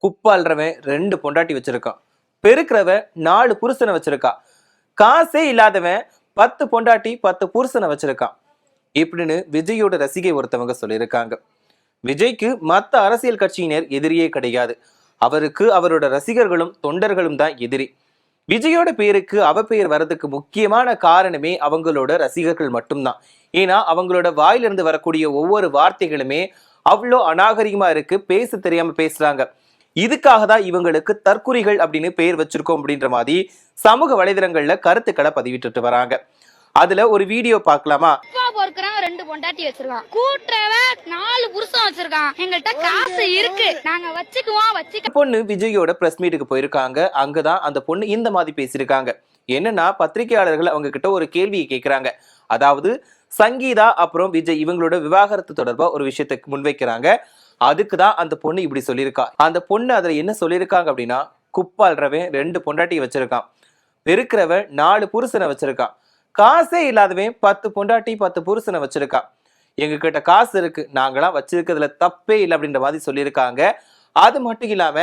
குப்பால்றவன் 2 பொண்டாட்டி வச்சிருக்கான். பெருக்கிறவன் 4 புருஷனை வச்சிருக்கான். காசே இல்லாதவன் 10 பொண்டாட்டி 10 புருஷனை வச்சிருக்கான் இப்படின்னு விஜயோட ரசிகை ஒருத்தவங்க சொல்லியிருக்காங்க. விஜய்க்கு மத்த அரசியல் கட்சியினர் எதிரியே கிடையாது. அவருக்கு அவரோட ரசிகர்களும் தொண்டர்களும் தான் எதிரி. விஜயோட பேருக்கு அவப்பெயர் வர்றதுக்கு முக்கியமான காரணமே அவங்களோட ரசிகர்கள் மட்டும்தான். ஏன்னா அவங்களோட வாயிலிருந்து வரக்கூடிய ஒவ்வொரு வார்த்தைகளுமே அவ்வளோ அநாகரிகமா இருக்கு, பேச தெரியாம பேசுறாங்க. இதுக்காக தான் இவங்களுக்கு தற்குறிகள் அப்படின்னு பேர் வச்சிருக்கோம் அப்படின்ற மாதிரி சமூக வலைதளங்கள்ல கருத்துக்களை பதிவிட்டு வராங்க. அதுல ஒரு வீடியோ பார்க்கலாமா? ரெண்டு பொண்டாட்டி வச்சிருக்கான், கூட்டுறவன் 4 புருஷன் வச்சிருக்கான், எங்கள்கிட்ட காசு இருக்கு, நாங்க வச்சுக்குவோம். பொண்ணு விஜயோட பிரஸ் மீட்டுக்கு போயிருக்காங்க. அங்கதான் அந்த பொண்ணு இந்த மாதிரி பேசியிருக்காங்க. என்னன்னா, பத்திரிகையாளர்கள் அவங்க கிட்ட ஒரு கேள்வியை கேட்கிறாங்க. அதாவது சங்கீதா அப்புறம் விஜய் இவங்களோட விவாகரத்து தொடர்பா ஒரு விஷயத்தை முன்வைக்கிறாங்க. அதுக்குதான் அந்த பொண்ணு இப்படி சொல்லியிருக்கா. அந்த பொண்ணு அதுல என்ன சொல்லியிருக்காங்க அப்படின்னா, குப்பால்றவன் 2 பொண்டாட்டியை வச்சிருக்கான், பெருக்கிறவன் 4 புருஷனை வச்சிருக்கான், காசே இல்லாதவன் 10 பொண்டாட்டி 10 புருஷனை வச்சிருக்கான், எங்க கிட்ட காசு இருக்கு, நாங்களாம் வச்சிருக்கிறதுல தப்பே இல்லை அப்படின்ற மாதிரி சொல்லியிருக்காங்க. அது மட்டும் இல்லாம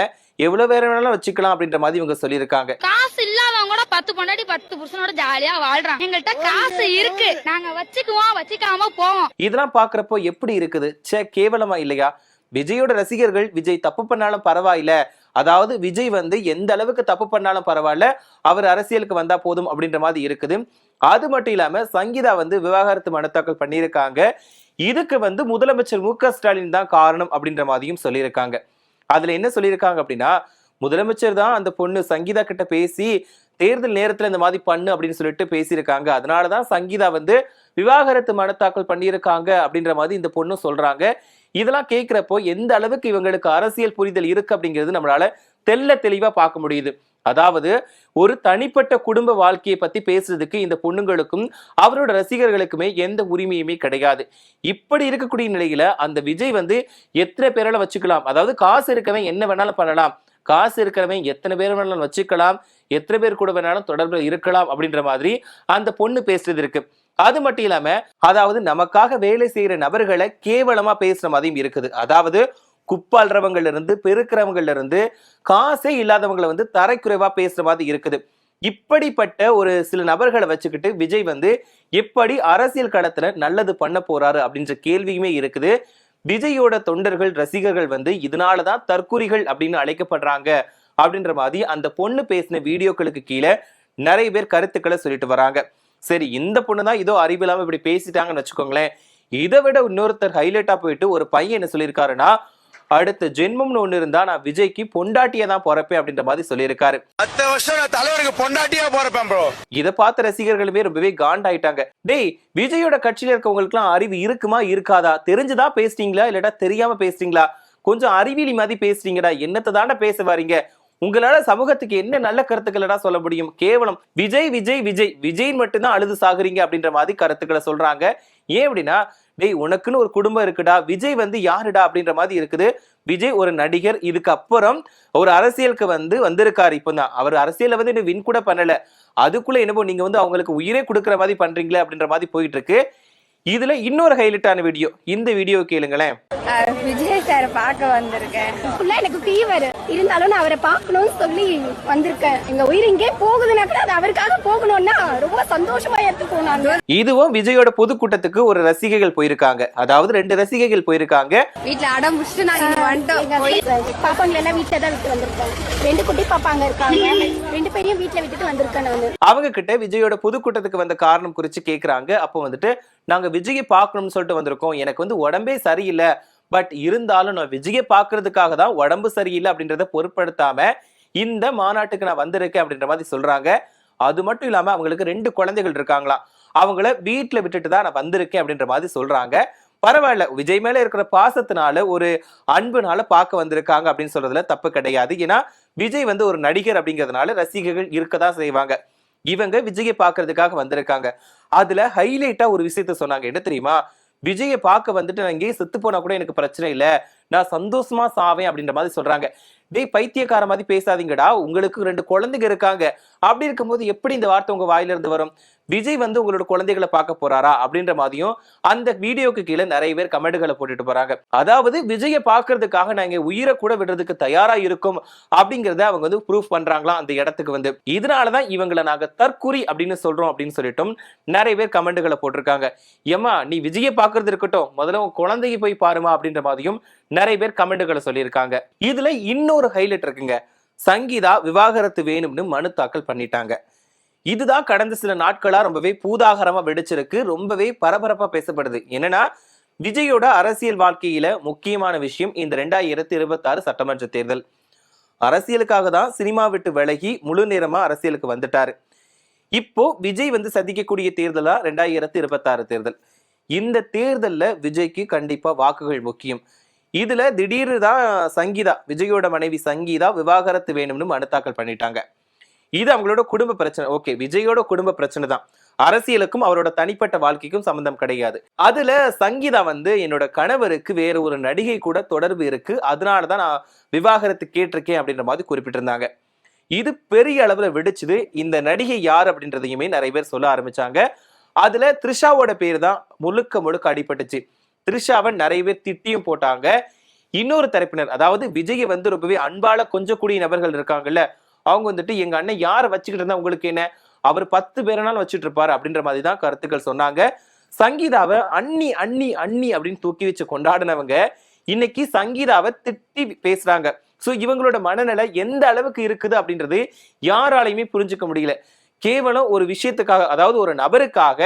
எவ்வளவு வேற வேணாலும் வச்சுக்கலாம் அப்படின்ற மாதிரி இவங்க சொல்லியிருக்காங்க. காசு இல்லாதவங்க கூட 10 பொண்டாட்டி 10 புருஷனோட ஜாலியா வாழ்றாங்க, எங்கள்கிட்ட காசு இருக்கு, நாங்க வச்சுக்காம போவோம். இதெல்லாம் பாக்குறப்போ எப்படி இருக்குது? கேவலமா இல்லையா? விஜயோட ரசிகர்கள் விஜய் தப்பு பண்ணாலும் பரவாயில்ல, அதாவது விஜய் எந்த அளவுக்கு தப்பு பண்ணாலும் பரவாயில்ல, அவர் அரசியலுக்கு வந்தா போதும் அப்படின்ற மாதிரி இருக்குது. அது மட்டும் இல்லாம சங்கீதா விவாகரத்து மனு தாக்கல் பண்ணியிருக்காங்க. இதுக்கு முதலமைச்சர் மு.க. ஸ்டாலின் தான் காரணம் அப்படின்ற மாதிரியும் சொல்லியிருக்காங்க. அதுல என்ன சொல்லியிருக்காங்க அப்படின்னா, முதலமைச்சர் தான் அந்த பொண்ணு சங்கீதா கிட்ட பேசி தேர்தல் நேரத்துல இந்த மாதிரி பண்ணு அப்படின்னு சொல்லிட்டு பேசியிருக்காங்க. அதனாலதான் சங்கீதா விவாகரத்து மனு தாக்கல் பண்ணியிருக்காங்க அப்படின்ற மாதிரி இந்த பொண்ணு சொல்றாங்க. இதெல்லாம் கேட்கிறப்போ எந்த அளவுக்கு இவங்களுக்கு அரசியல் புரிதல் இருக்கு அப்படிங்கிறது நம்மளால தெளிவா பார்க்க முடியுது. அதாவது ஒரு தனிப்பட்ட குடும்ப வாழ்க்கையை பத்தி பேசுறதுக்கு இந்த பொண்ணுங்களுக்கும் அவரோட ரசிகர்களுக்குமே எந்த உரிமையுமே கிடையாது. இப்படி இருக்கக்கூடிய நிலையில அந்த விஜய் எத்தனை பேரால வச்சுக்கலாம், அதாவது காசு இருக்கவன் என்ன வேணாலும் பண்ணலாம், காசு இருக்கிறவன் எத்தனை பேர் வேணாலும் வச்சுக்கலாம், எத்தனை பேர் கூட வேணாலும் தொடர்பு இருக்கலாம் அப்படின்ற மாதிரி அந்த பொண்ணு பேசுறது இருக்கு. அது மட்டும் இல்லாம அதாவது நமக்காக வேலை செய்யற நபர்களை கேவலமா பேசுற மாதிரியும் இருக்குது. அதாவது குப்பாள்றவங்கள்ல இருந்து பெருக்கிறவங்கள்ல இருந்து காசே இல்லாதவங்களை தரைக்குறைவா பேசுற மாதிரி இருக்குது. இப்படிப்பட்ட ஒரு சில நபர்களை வச்சுக்கிட்டு விஜய் எப்படி அரசியல் களத்துல நல்லது பண்ண போறாரு அப்படின்ற கேள்வியுமே இருக்குது. விஜயோட தொண்டர்கள் ரசிகர்கள் இதனாலதான் தற்குறிகள் அப்படின்னு அழைக்கப்படுறாங்க அப்படின்ற மாதிரி அந்த பொண்ணு பேசின வீடியோக்களுக்கு கீழே நிறைய பேர் கருத்துக்களை சொல்லிட்டு வராங்க. சரி, இந்த பொண்ணுதான் இதோ அறிவில்லாம இப்படி பேசிட்டாங்கன்னு வச்சுக்கோங்களேன். இதை விட இன்னொருத்தர் ஹைலைட்டா போயிட்டு ஒரு பையன் என்ன சொல்லியிருக்காருன்னா, அடுத்த ஜென்மம்னு ஒண்ணு இருந்தா நான் விஜய்க்கு பொண்டாட்டியா தான் போறப்பேன் அப்படின்ற மாதிரி சொல்லியிருக்காரு. இதை பார்த்த ரசிகர்களுமே ரொம்பவே காண்டாயிட்டாங்க. டேய், விஜயோட கட்சியில இருக்கவங்களுக்கு எல்லாம் அறிவு இருக்குமா இருக்காதா? தெரிஞ்சுதான் பேசுறீங்களா இல்லடா தெரியாம பேசுறீங்களா? கொஞ்சம் அறிவியலி மாதிரி பேசுறீங்கடா, என்னத்தை தாண்டா பேச வாரீங்க? உங்களால சமூகத்துக்கு என்ன நல்ல கருத்துக்களை சொல்ல முடியும்? கேவலம் விஜய் விஜய் விஜய் விஜய் மட்டும்தான் அழுது சாகுறீங்க அப்படின்ற மாதிரி கருத்துக்களை சொல்றாங்க. ஏன் அப்படின்னா, டேய் உனக்குன்னு ஒரு குடும்பம் இருக்குடா, விஜய் யாருடா அப்படின்ற மாதிரி இருக்குது. விஜய் ஒரு நடிகர், இதுக்கப்புறம் ஒரு அரசியலுக்கு வந்திருக்காரு. இப்பதான் அவர் அரசியல வின் கூட பண்ணல, அதுக்குள்ள என்னவோ நீங்க அவங்களுக்கு உயிரே கொடுக்குற மாதிரி பண்றீங்களே அப்படின்ற மாதிரி போயிட்டு இருக்கு. இதுல இன்னொரு ஹைலைட்டான வீடியோ, இந்த வீடியோ கேளுங்களேன். விஜய் சார் பார்க்க வந்திருக்கேன். எனக்கு ஃபீவர் இருந்தாலும் நான் அவரை பார்க்கணும்னு சொல்லி வந்திருக்கேன். எங்க உயிர் இங்கே போகுதுன்னா கூட அது அவருக்காக போகணும்னா ரொம்ப சந்தோஷமா எடுத்துக்கோங்க. இதுவும் விஜயோட பொதுக்கூட்டத்துக்கு ஒரு ரசிகைகள் போயிருக்காங்க. அதாவது 2 ரசிகைகள் போயிருக்காங்க. வீட்டுல அடம் முடிச்சுட்டு நாங்க வந்துட்டோம். பாப்பாங்களை எல்லாம் வீட்டுல தான் விட்டு வந்திருக்கோம். 2 குட்டி பாப்பாங்க இருக்காங்க, 2 பேரையும் வீட்டுல விட்டுட்டு வந்திருக்கேன் நான். அவங்க கிட்ட விஜயோட பொதுக்கூட்டத்துக்கு வந்த காரணம் குறிச்சு கேக்குறாங்க. அப்போ நாங்க விஜயை பார்க்கணும்னு சொல்லிட்டு வந்திருக்கோம், எனக்கு உடம்பே சரியில்லை, பட் இருந்தாலும் நான் விஜயை பார்க்கறதுக்காக தான் உடம்பு சரியில்லை அப்படின்றத பொருட்படுத்தாம இந்த மாநாட்டுக்கு நான் வந்திருக்கேன் அப்படின்ற மாதிரி சொல்றாங்க. அது மட்டும் இல்லாம அவங்களுக்கு 2 குழந்தைகள் இருக்காங்களாம், அவங்கள வீட்டுல விட்டுட்டு தான் நான் வந்திருக்கேன் அப்படின்ற மாதிரி சொல்றாங்க. பரவாயில்ல, விஜய் மேல இருக்கிற பாசத்தினால ஒரு அன்புனால பார்க்க வந்திருக்காங்க அப்படின்னு சொல்றதுல தப்பு கிடையாது. ஏன்னா விஜய் ஒரு நடிகர் அப்படிங்கிறதுனால ரசிகர்கள் இருக்கதான் செய்வாங்க. இவங்க விஜயை பார்க்கறதுக்காக வந்திருக்காங்க. அதுல ஹைலைட்டா ஒரு விஷயத்த சொன்னாங்க. என்ன தெரியுமா? விஜயை பார்க்க நான் இங்கேயே செத்து போனா கூட எனக்கு பிரச்சனை இல்லை, நான் சந்தோஷமா சாவேன் அப்படின்ற மாதிரி சொல்றாங்க. டேய் பைத்தியக்கார மாதிரி பேசாதீங்கடா, உங்களுக்கு 2 குழந்தைங்க இருக்காங்க. அப்படி இருக்கும்போது எப்படி இந்த வார்த்தை உங்க வாயில இருந்து வரும்? விஜய் வந்து உங்களோட குழந்தைகளை பார்க்க போறாரா அப்படின்ற மாதிரியும் அந்த வீடியோக்கு கீழே நிறைய பேர் கமெண்ட்களை போட்டுட்டு போறாங்க. அதாவது விஜயை பார்க்கறதுக்காக நாங்க உயிரை கூட விடுறதுக்கு தயாரா இருக்கும் அப்படிங்கறத அவங்க வந்து ப்ரூஃப் பண்றாங்களாம் அந்த இடத்துக்கு வந்து. இதனாலதான் இவங்களை நாங்க தற்குறி அப்படின்னு சொல்றோம் அப்படின்னு சொல்லிட்டும் நிறைய பேர் கமெண்ட்களை போட்டிருக்காங்க. ஏமா நீ விஜயை பார்க்கறது இருக்கட்டும், முதல்ல உன் குழந்தைய போய் பாருமா அப்படின்ற மாதிரியும் நிறைய பேர் கமெண்ட்களை சொல்லியிருக்காங்க. இதுல இன்னொரு ஹைலைட் இருக்குங்க. சங்கீதா விவாகரத்து வேணும்னு மனு தாக்கல் பண்ணிட்டாங்க. இதுதான் கடந்த சில நாட்களா ரொம்பவே பூதாகரமா வெடிச்சிருக்கு, ரொம்பவே பரபரப்பா பேசப்படுது. என்னன்னா விஜயோட அரசியல் வாழ்க்கையில முக்கியமான விஷயம் இந்த 2026 சட்டமன்ற தேர்தல். அரசியலுக்காக தான் சினிமா விட்டு விலகி முழு நேரமா அரசியலுக்கு வந்துட்டாரு. இப்போ விஜய் வந்து சந்திக்கக்கூடிய தேர்தலா 2026 தேர்தல். இந்த தேர்தல்ல விஜய்க்கு கண்டிப்பா வாக்குகள் முக்கியம். இதுல திடீர்னு தான் சங்கீதா, விஜயோட மனைவி சங்கீதா விவாகரத்து வேணும்னு மனு தாக்கல் பண்ணிட்டாங்க. இது அவங்களோட குடும்ப பிரச்சனை. ஓகே, விஜயோட குடும்ப பிரச்சனை தான், அரசியலுக்கும் அவரோட தனிப்பட்ட வாழ்க்கைக்கும் சம்பந்தம் கிடையாது. அதுல சங்கீதா வந்து என்னோட கணவருக்கு வேற ஒரு நடிகை கூட தொடர்பு இருக்கு, அதனாலதான் நான் விவாகரத்து கேட்டிருக்கேன் அப்படின்ற மாதிரி குறிப்பிட்டிருந்தாங்க. இது பெரிய அளவுல வெடிச்சுது. இந்த நடிகை யார் அப்படின்றதையுமே நிறைய பேர் சொல்ல ஆரம்பிச்சாங்க. அதுல த்ரிஷாவோட பேர் தான் முழுக்க அடிபட்டுச்சு. த்ரிஷாவை நிறைய பேர் திட்டியும் போட்டாங்க. இன்னொரு தரப்பினர், அதாவது விஜயை வந்து ரொம்பவே அன்பால கொஞ்சம் கூடிய நபர்கள் இருக்காங்கல்ல, அவங்க வந்துட்டு எங்க அண்ணன் யாரை வச்சுக்கிட்டு இருந்தா உங்களுக்கு என்ன, அவர் 10 பேரனாலும் வச்சுட்டு இருப்பாரு அப்படின்ற மாதிரி தான் கருத்துக்கள் சொன்னாங்க. சங்கீதாவை அண்ணி அண்ணி அண்ணி அப்படின்னு தூக்கி வச்சு கொண்டாடினவங்க இன்னைக்கு சங்கீதாவை திட்டி பேசுறாங்க. சோ இவங்களோட மனநிலை எந்த அளவுக்கு இருக்குது அப்படின்றது யாராலையுமே புரிஞ்சுக்க முடியல. கேவலம் ஒரு விஷயத்துக்காக, அதாவது ஒரு நபருக்காக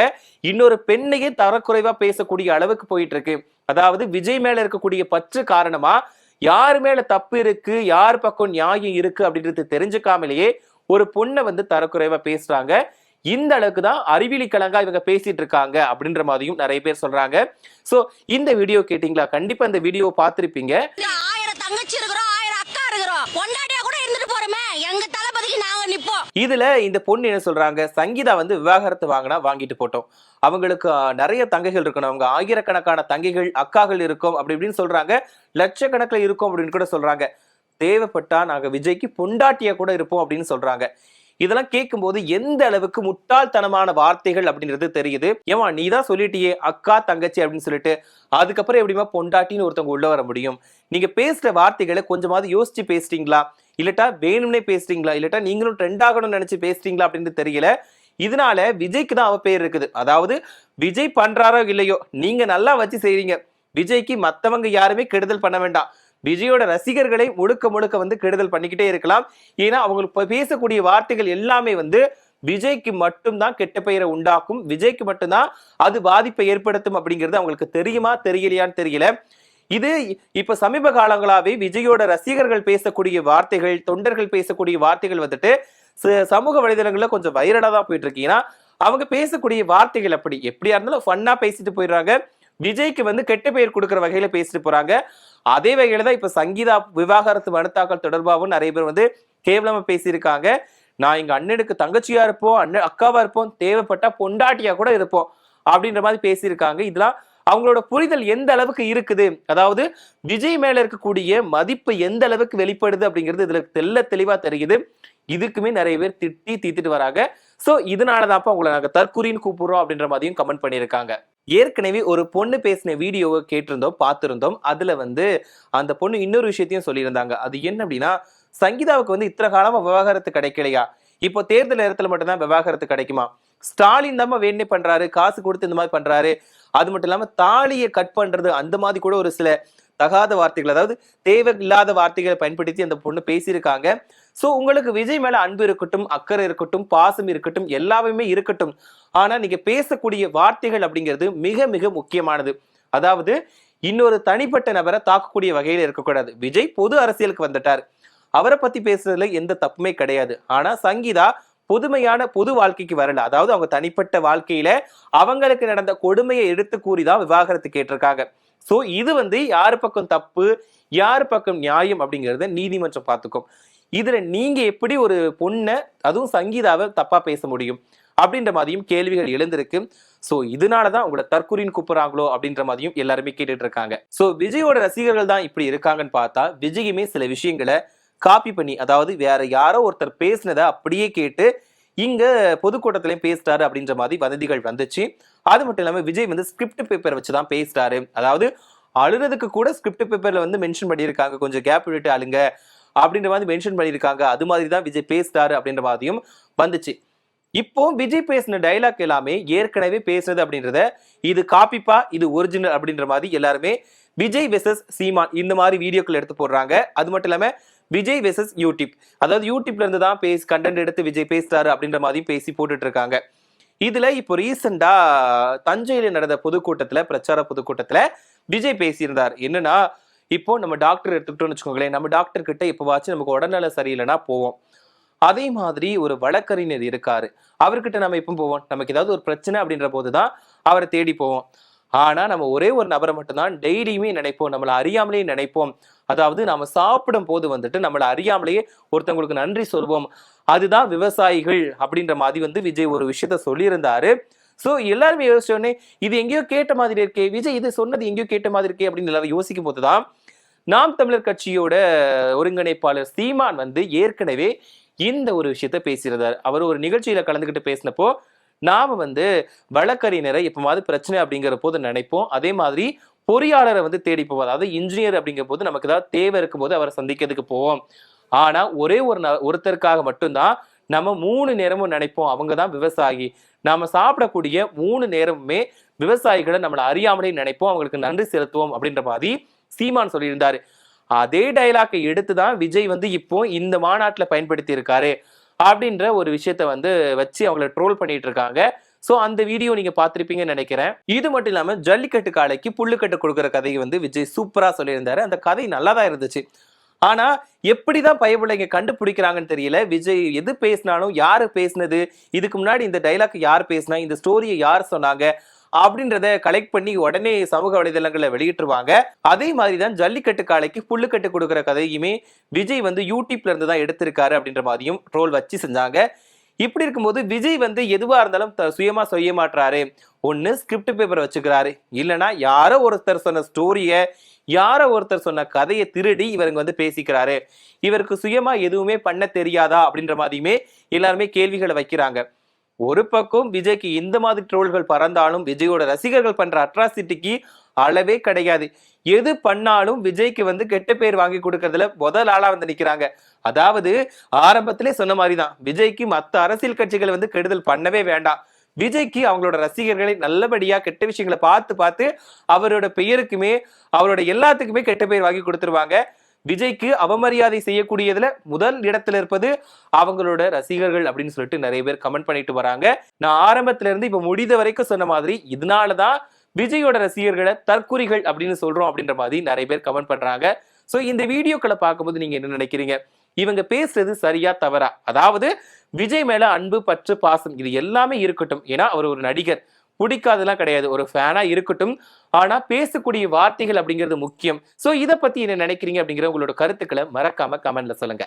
இன்னொரு பெண்ணையே தரக்குறைவா பேசக்கூடிய அளவுக்கு போயிட்டு இருக்கு. அதாவது விஜய் மேல இருக்கக்கூடிய பற்று காரணமா யாரு மேல தப்பு இருக்கு, யார் பக்கம் நியாயம் இருக்கு அப்படின்றது தெரிஞ்சுக்காமலேயே ஒரு பொண்ணை வந்து தரக்குறைவா பேசுறாங்க. இந்த அளவுக்கு தான் அறிவியலி கலங்கா இவங்க பேசிட்டு இருக்காங்க அப்படின்ற மாதிரியும் நிறைய பேர் சொல்றாங்க. சோ இந்த வீடியோ கேட்டீங்களா? கண்டிப்பா இந்த வீடியோ பார்த்திருப்பீங்க. 1000 தங்கச்சி இருக்கிறோம், 1000 அக்கா இருக்கிறோம், பொண்டாட்டியா கூட இருந்துட்டு போறோமே, எங்க தளபதிக்கு நாங்க நிப்போம். இதுல இந்த பொண்ணு என்ன சொல்றாங்க, சங்கீதா வந்து விவாகரத்து வாங்கினா வாங்கிட்டு போட்டோம், அவங்களுக்கு நிறைய தங்கைகள் இருக்கணும், அவங்க ஆயிரக்கணக்கான தங்கைகள் அக்காகள் இருக்கும் அப்படி இப்படின்னு சொல்றாங்க, லட்சக்கணக்கில் இருக்கும் அப்படின்னு கூட சொல்றாங்க, தேவைப்பட்டா நாங்க விஜய்க்கு பொண்டாட்டியா கூட இருப்போம் அப்படின்னு சொல்றாங்க. இதெல்லாம் கேட்கும்போது எந்த அளவுக்கு முட்டாள்தனமான வார்த்தைகள் அப்படின்றது தெரியுது. ஏமா நீ தான் சொல்லிட்டியே அக்கா தங்கச்சி அப்படின்னு சொல்லிட்டு, அதுக்கப்புறம் எப்படிமா பொண்டாட்டின்னு ஒருத்தவங்க உள்ள வர முடியும்? நீங்க பேசுற வார்த்தைகளை கொஞ்சமாவது யோசிச்சு பேசுறீங்களா, இல்லட்டா வேணும்னே பேசுறீங்களா, இல்லட்டா நீங்களும் ட்ரெண்ட் ஆகணும்னு நினைச்சு பேசுறீங்களா அப்படின்னு தெரியல. இதனால விஜய்க்கு தான் அவ பேர் இருக்குது. அதாவது விஜய் பண்றாரோ இல்லையோ, நீங்க நல்லா வச்சு செய்றீங்க. விஜய்க்கு மத்தவங்க யாருமே கெடுதல் பண்ண வேண்டாம். விஜயோட ரசிகர்களை முழுக்க வந்து கெடுதல் பண்ணிக்கிட்டே இருக்கலாம். ஏன்னா அவங்களுக்கு பேசக்கூடிய வார்த்தைகள் எல்லாமே வந்து விஜய்க்கு மட்டும்தான் கெட்ட பெயரை உண்டாக்கும், விஜய்க்கு மட்டும்தான் அது பாதிப்பை ஏற்படுத்தும் அப்படிங்கிறது அவங்களுக்கு தெரியுமா தெரியலையான்னு தெரியல. இது இப்ப சமீப காலங்களாவே விஜயோட ரசிகர்கள் பேசக்கூடிய வார்த்தைகள், தொண்டர்கள் பேசக்கூடிய வார்த்தைகள் வந்துட்டு சமூக வலைதளங்கள்ல கொஞ்சம் வைரலா தான் போயிட்டு இருக்கு. ஏன்னா அவங்க பேசக்கூடிய வார்த்தைகள் எப்படியா இருந்தாலும் ஃபன்னா பேசிட்டு போயிடுறாங்க. விஜய்க்கு வந்து கெட்ட பெயர் கொடுக்குற வகையில பேசிட்டு போறாங்க. அதே வகையில தான் இப்ப சங்கீதா விவாகரத்து மனு தாக்கல் தொடர்பாகவும் நிறைய பேர் வந்து கேவலமா பேசியிருக்காங்க. நான் எங்க அண்ணனுக்கு தங்கச்சியா இருப்போம், அண்ணன் அக்காவா இருப்போம், தேவைப்பட்டா பொண்டாட்டியா கூட இருப்போம் அப்படின்ற மாதிரி பேசியிருக்காங்க. இதெல்லாம் அவங்களோட புரிதல் எந்த அளவுக்கு இருக்குது, அதாவது விஜய் மேல இருக்கக்கூடிய மதிப்பு எந்த அளவுக்கு வெளிப்படுது அப்படிங்கிறது இதுல தெளிவா தெரியுது. இதுக்குமே நிறைய பேர் திட்டி தீத்துட்டு வராங்க. சோ இதனாலதான் உங்களை நாங்க தற்குறின்னு கூப்பிடுறோம் அப்படின்ற மாதிரியும் கமெண்ட் பண்ணியிருக்காங்க. ஏற்கனவே ஒரு பொண்ணு பேசின வீடியோவை கேட்டிருந்தோம், பார்த்திருந்தோம். அதுல வந்து அந்த பொண்ணு இன்னொரு விஷயத்தையும் சொல்லியிருந்தாங்க. அது என்ன அப்படின்னா, சங்கீதாவுக்கு வந்து இத்தனை காலமா விவாகரத்து கிடைக்கலையா, இப்போ தேர்தல் நேரத்துல மட்டும்தான் விவாகரத்து கிடைக்குமா, ஸ்டாலின் தான் வேணே பண்றாரு, காசு கொடுத்து இந்த மாதிரி பண்றாரு, அது மட்டும் இல்லாம தாலியை கட் பண்றது அந்த மாதிரி கூட ஒரு சில தகாத வார்த்தைகள், அதாவது தேவையில்லாத வார்த்தைகளை பயன்படுத்தி அந்த பொண்ணு பேசியிருக்காங்க. சோ உங்களுக்கு விஜய் மேல அன்பு இருக்கட்டும், அக்கறை இருக்கட்டும், பாசம் இருக்கட்டும், எல்லாமே இருக்கட்டும், ஆனா நீங்க பேசக்கூடிய வார்த்தைகள் அப்படிங்கிறது மிக முக்கியமானது. அதாவது இன்னொரு தனிப்பட்ட நபரை தாக்கக்கூடிய வகையில இருக்கக்கூடாது. விஜய் பொது அரசியலுக்கு வந்துட்டார், அவரை பத்தி பேசுறதுல எந்த தப்புமே கிடையாது. ஆனா சங்கீதா பொதுமையான பொது வாழ்க்கைக்கு வரல, அதாவது அவங்க தனிப்பட்ட வாழ்க்கையில அவங்களுக்கு நடந்த கொடுமையை எடுத்து கூறிதான் விவாகரத்து கேட்டிருக்காங்க. சோ இது வந்து யாரு பக்கம் தப்பு, யாரு பக்கம் நியாயம் அப்படிங்கறத நீதிமன்றம் பார்த்துக்கும். இதுல நீங்க எப்படி ஒரு பொண்ணை, அதுவும் சங்கீதாவை தப்பா பேச முடியும் அப்படின்ற மாதிரியும் கேள்விகள் எழுந்திருக்கு. சோ இதனாலதான் உங்களை தற்குறின்னு கூப்பிடுறாங்களோ அப்படின்ற மாதிரியும் எல்லாருமே கேட்டுட்டு இருக்காங்க. சோ விஜயோட ரசிகர்கள் தான் இப்படி இருக்காங்கன்னு பார்த்தா, விஜயுமே சில விஷயங்களை காப்பி பண்ணி, அதாவது வேற யாரோ ஒருத்தர் பேசினதை அப்படியே கேட்டு இங்க பொதுக்கூட்டத்திலையும் பேசிட்டாரு அப்படின்ற மாதிரி வதந்திகள் வந்துச்சு. அது மட்டும் இல்லாம விஜய் வந்து ஸ்கிரிப்ட் பேப்பர் வச்சுதான் பேசிட்டாரு. அதாவது அழுறதுக்கு கூட ஸ்கிரிப்ட் பேப்பர்ல வந்து மென்ஷன் பண்ணியிருக்காங்க, கொஞ்சம் கேப் விட்டு அழுங்க அப்படின்ற மாதிரி மென்ஷன் பண்ணியிருக்காங்க. அது மாதிரி தான் விஜய் பேசிட்டாரு அப்படின்ற மாதிரியும் வந்துச்சு. இப்போ விஜய் பேசின டைலாக் எல்லாமே ஏற்கனவே பேசுனது அப்படின்றத, இது காப்பிப்பா இது ஒரிஜினல் அப்படின்ற மாதிரி எல்லாருமே விஜய் வெர்சஸ் சீமான் இந்த மாதிரி வீடியோக்கள் எடுத்து போடுறாங்க. அது மட்டும் இல்லாம விஜய் வெர்சஸ் யூடியூப், அதாவது யூடியூப்ல இருந்து தான் கண்டென்ட் எடுத்து விஜய் பேசுறாரு அப்படின்ற மாதிரி பேசி போட்டுட்டு இருக்காங்க. இதுல இப்போ ரீசெண்டா தஞ்சையில நடந்த பொதுக்கூட்டத்துல, பிரச்சார பொதுக்கூட்டத்துல விஜய் பேசியிருந்தார். என்னன்னா, இப்போ நம்ம டாக்டர் எடுத்துக்கிட்டோம்னு வச்சுக்கோங்களேன், நம்ம டாக்டர் கிட்ட இப்போவாச்சும் நமக்கு உடல்நல சரியில்லைன்னா போவோம். அதே மாதிரி ஒரு வழக்கறிஞர் இருக்காரு, அவர்கிட்ட நம்ம எப்போ போவோம், நமக்கு ஏதாவது ஒரு பிரச்சனை அப்படின்ற போதுதான் அவரை தேடி போவோம். ஆனா நம்ம ஒரே ஒரு நபரை மட்டும்தான் டெய்லியுமே நினைப்போம், நம்மளை அறியாமலேயே நினைப்போம். அதாவது நாம சாப்பிடும் போது வந்துட்டு நம்மளை அறியாமலேயே ஒருத்தவங்களுக்கு நன்றி சொல்வோம். அதுதான் விவசாயிகள் அப்படின்ற மாதிரி வந்து விஜய் ஒரு விஷயத்த சொல்லியிருந்தாரு. சோ எல்லாருமே யோசிச்சோடனே இது எங்கேயோ கேட்ட மாதிரி இருக்கே, விஜய் இது சொன்னது எங்கேயோ கேட்ட மாதிரி இருக்கே அப்படின்னு எல்லாரும் யோசிக்கும் போதுதான் நாம் தமிழர் கட்சியோட ஒருங்கிணைப்பாளர் சீமான் வந்து ஏற்கனவே இந்த ஒரு விஷயத்த பேசியிருந்தார். அவர் ஒரு நிகழ்ச்சியில கலந்துக்கிட்டு பேசினப்போ, நாம வந்து வழக்கறிஞரை எப்பவாவது பிரச்சனை அப்படிங்கிற போது நினைப்போம், அதே மாதிரி பொறியாளரை வந்து தேடி போவோம். அதாவது இன்ஜினியர் அப்படிங்கிற போது நமக்கு ஏதாவது தேவை இருக்கும் போது அவரை சந்திக்கிறதுக்கு போவோம். ஆனா ஒரே ஒருத்தருக்காக மட்டும்தான் நம்ம 3 நேரமும் நினைப்போம், அவங்கதான் விவசாயி. நாம சாப்பிடக்கூடிய 3 நேரமுமே விவசாயிகளை நம்மளை அறியாமலே நினைப்போம், அவங்களுக்கு நன்றி செலுத்துவோம் அப்படின்ற மாதிரி சீமான் சொல்லியிருந்தாரு. அதே டைலாக்கை எடுத்துதான் விஜய் வந்து இப்போ இந்த மாநாட்டுல பயன்படுத்தி இருக்காரு அப்படின்ற ஒரு விஷயத்த வந்து வச்சு அவங்கள ட்ரோல் பண்ணிட்டு இருக்காங்க. சோ அந்த வீடியோ நீங்க பார்த்திருப்பீங்கன்னு நினைக்கிறேன். இது மட்டும் இல்லாம ஜல்லிக்கட்டு காளைக்கு புல்லுக்கட்டு கொடுக்குற கதையை வந்து விஜய் சூப்பரா சொல்லியிருந்தாரு. அந்த கதை நல்லாதான் இருந்துச்சு. ஆனா எப்படிதான் பயபிள்ளைங்க கண்டுபிடிக்கிறாங்கன்னு தெரியல. விஜய் எது பேசினாலும், யாரு பேசினது, இதுக்கு முன்னாடி இந்த டைலாக் யார் பேசினா, இந்த ஸ்டோரியை யார் சொன்னாங்க அப்படின்றத கலெக்ட் பண்ணி உடனே சமூக வலைதளங்களை வெளியிட்டுருவாங்க. அதே மாதிரிதான் ஜல்லிக்கட்டு காளைக்கு புல்லுக்கட்டு கொடுக்குற கதையுமே விஜய் வந்து யூடியூப்ல இருந்து தான் எடுத்திருக்காரு அப்படின்ற மாதிரியும் ட்ரோல் வச்சு செஞ்சாங்க. இப்படி இருக்கும்போது விஜய் வந்து எதுவா இருந்தாலும் சுயமா செய்ய மாட்டாரு. ஒன்னு ஸ்கிரிப்ட் பேப்பர் வச்சுக்கிறாரு, இல்லைன்னா யாரோ ஒருத்தர் சொன்ன ஸ்டோரிய, யாரோ ஒருத்தர் சொன்ன கதையை திருடி இவருங்க வந்து பேசிக்கிறாரு. இவருக்கு சுயமா எதுவுமே பண்ண தெரியாதா அப்படின்ற மாதிரியுமே எல்லாருமே கேள்விகளை வைக்கிறாங்க. ஒரு பக்கம் விஜய்க்கு இந்த மாதிரி ட்ரோல்கள் பறந்தாலும் விஜயோட ரசிகர்கள் பண்ற அட்ராசிட்டிக்கு அளவே கிடையாது. எது பண்ணாலும் விஜய்க்கு வந்து கெட்ட பேர் வாங்கி கொடுக்கறதுல முதல் ஆளா வந்து நிக்கிறாங்க. அதாவது ஆரம்பத்திலே சொன்ன மாதிரிதான், விஜய்க்கு மத்த அரசியல் கட்சிகளை வந்து கெடுதல் பண்ணவே வேண்டாம். விஜய்க்கு அவங்களோட ரசிகர்களை நல்லபடியா கெட்ட விஷயங்களை பார்த்து பார்த்து அவரோட பெயருக்குமே அவரோட எல்லாத்துக்குமே கெட்ட பெயர் வாங்கி கொடுத்துருவாங்க. விஜய்க்கு அவமரியாதை செய்யக்கூடியதுல முதல் இடத்துல இருப்பது அவங்களோட ரசிகர்கள் அப்படின்னு சொல்லிட்டு நிறைய பேர் கமெண்ட் பண்ணிட்டு வராங்க. நான் ஆரம்பத்துல இருந்து இப்ப முடிந்த வரைக்கும் சொன்ன மாதிரி, இதனாலதான் விஜயோட ரசிகர்களை தற்குறிகள் அப்படின்னு சொல்றோம் அப்படின்ற மாதிரி நிறைய பேர் கமெண்ட் பண்றாங்க. சோ இந்த வீடியோக்களை பார்க்கும்போது நீங்க என்ன நினைக்கிறீங்க? இவங்க பேசுறது சரியா தவறா? அதாவது விஜய் மேல அன்பு, பற்று, பாசம் இது எல்லாமே இருக்கட்டும். ஏன்னா அவர் ஒரு நடிகர், பிடிக்காதெல்லாம் கிடையாது, ஒரு ஃபேனா இருக்கட்டும். ஆனா பேசக்கூடிய வார்த்தைகள் அப்படிங்கிறது முக்கியம். சோ இதை பத்தி என்ன நினைக்கிறீங்க அப்படிங்கிற உங்களோட கருத்துக்களை மறக்காம கமெண்ட்ல சொல்லுங்க.